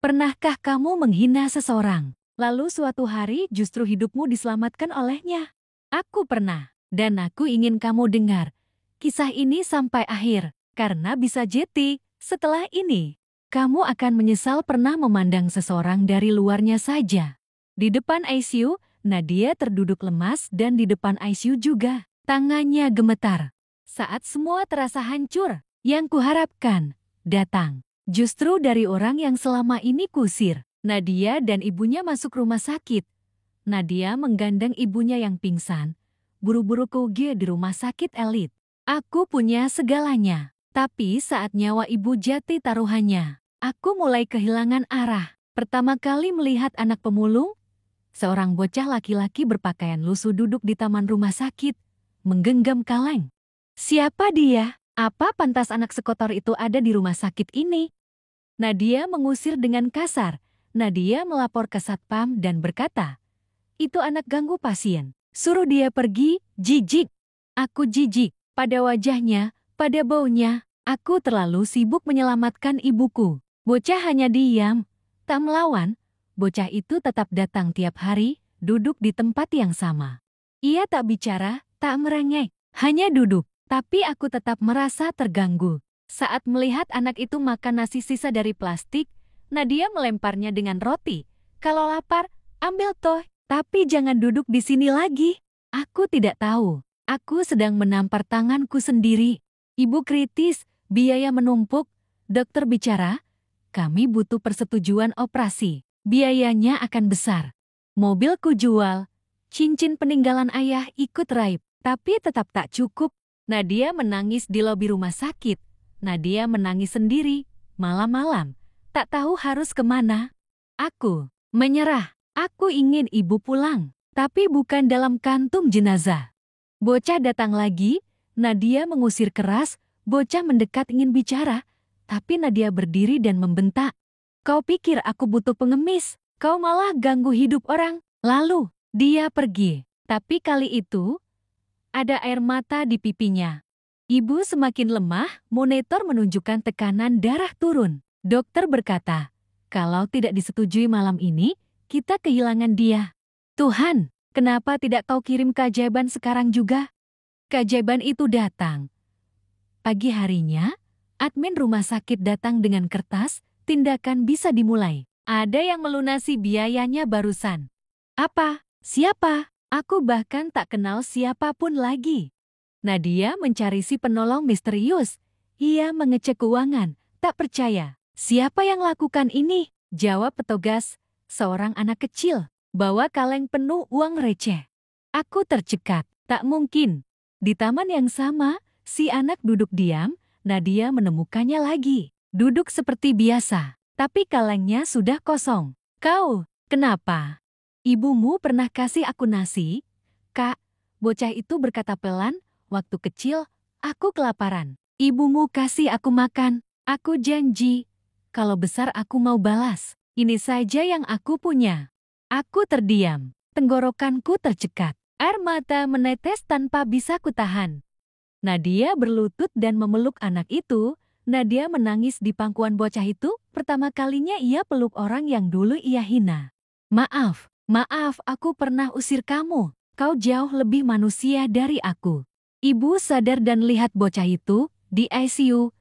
Pernahkah kamu menghina seseorang, lalu suatu hari justru hidupmu diselamatkan olehnya? Aku pernah, dan aku ingin kamu dengar kisah ini sampai akhir, karena bisa jadi setelah ini kamu akan menyesal pernah memandang seseorang dari luarnya saja. Di depan ICU, Nadia terduduk lemas dan di depan ICU juga. Tangannya gemetar. Saat semua terasa hancur, yang kuharapkan datang. Justru dari orang yang selama ini kusir. Nadia dan ibunya masuk rumah sakit. Nadia menggandeng ibunya yang pingsan. Buru-buru pergi di rumah sakit elit. Aku punya segalanya. Tapi saat nyawa ibu jatuh taruhannya, aku mulai kehilangan arah. Pertama kali melihat anak pemulung, seorang bocah laki-laki berpakaian lusuh duduk di taman rumah sakit, menggenggam kaleng. Siapa dia? Apa pantas anak sekotor itu ada di rumah sakit ini? Nadia mengusir dengan kasar. Nadia melapor ke satpam dan berkata, itu anak ganggu pasien. Suruh dia pergi, jijik. Aku jijik pada wajahnya, pada baunya. Aku terlalu sibuk menyelamatkan ibuku. Bocah hanya diam, tak melawan. Bocah itu tetap datang tiap hari, duduk di tempat yang sama. Ia tak bicara, tak merengek, hanya duduk. Tapi aku tetap merasa terganggu. Saat melihat anak itu makan nasi sisa dari plastik, Nadia melemparnya dengan roti. Kalau lapar, ambil toh, tapi jangan duduk di sini lagi. Aku tidak tahu. Aku sedang menampar tanganku sendiri. Ibu kritis, biaya menumpuk. Dokter bicara, kami butuh persetujuan operasi. Biayanya akan besar. Mobilku jual. Cincin peninggalan ayah ikut raib, tapi tetap tak cukup. Nadia menangis di lobi rumah sakit. Nadia menangis sendiri, malam-malam. Tak tahu harus kemana. Aku menyerah. Aku ingin ibu pulang, tapi bukan dalam kantung jenazah. Bocah datang lagi, Nadia mengusir keras, bocah mendekat ingin bicara, tapi Nadia berdiri dan membentak. Kau pikir aku butuh pengemis? Kau malah ganggu hidup orang. Lalu, dia pergi. Tapi kali itu, ada air mata di pipinya. Ibu semakin lemah, monitor menunjukkan tekanan darah turun. Dokter berkata, kalau tidak disetujui malam ini, kita kehilangan dia. Tuhan, kenapa tidak kau kirim keajaiban sekarang juga? Keajaiban itu datang. Pagi harinya, admin rumah sakit datang dengan kertas, tindakan bisa dimulai. Ada yang melunasi biayanya barusan. Apa? Siapa? Aku bahkan tak kenal siapapun lagi. Nadia mencari si penolong misterius. Ia mengecek keuangan, tak percaya. Siapa yang lakukan ini? Jawab petugas, seorang anak kecil. Bawa kaleng penuh uang receh. Aku tercekat, tak mungkin. Di taman yang sama, si anak duduk diam, Nadia menemukannya lagi. Duduk seperti biasa, tapi kalengnya sudah kosong. Kau, kenapa? Ibumu pernah kasih aku nasi? Kak, bocah itu berkata pelan, waktu kecil, aku kelaparan. Ibumu kasih aku makan, aku janji. Kalau besar aku mau balas. Ini saja yang aku punya. Aku terdiam, tenggorokanku tercekat. Air mata menetes tanpa bisa kutahan. Nadia berlutut dan memeluk anak itu. Nadia menangis di pangkuan bocah itu. Pertama kalinya ia peluk orang yang dulu ia hina. Maaf, aku pernah usir kamu. Kau jauh lebih manusia dari aku. Ibu sadar dan lihat bocah itu di ICU.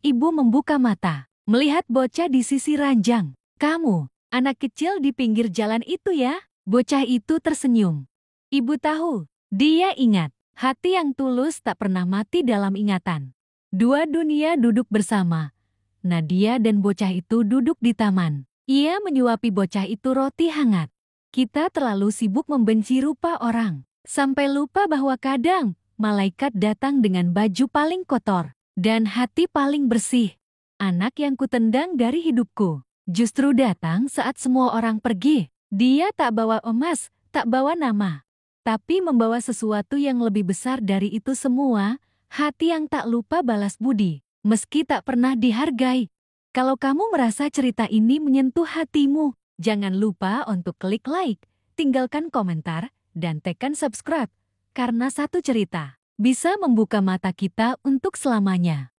Ibu membuka mata, melihat bocah di sisi ranjang. Kamu, anak kecil di pinggir jalan itu ya? Bocah itu tersenyum. Ibu tahu, dia ingat. Hati yang tulus tak pernah mati dalam ingatan. Dua dunia duduk bersama. Nadia dan bocah itu duduk di taman. Ia menyuapi bocah itu roti hangat. Kita terlalu sibuk membenci rupa orang, sampai lupa bahwa kadang malaikat datang dengan baju paling kotor dan hati paling bersih. Anak yang kutendang dari hidupku justru datang saat semua orang pergi. Dia tak bawa emas, tak bawa nama, tapi membawa sesuatu yang lebih besar dari itu semua, hati yang tak lupa balas budi, meski tak pernah dihargai. Kalau kamu merasa cerita ini menyentuh hatimu, jangan lupa untuk klik like, tinggalkan komentar, dan tekan subscribe, karena satu cerita bisa membuka mata kita untuk selamanya.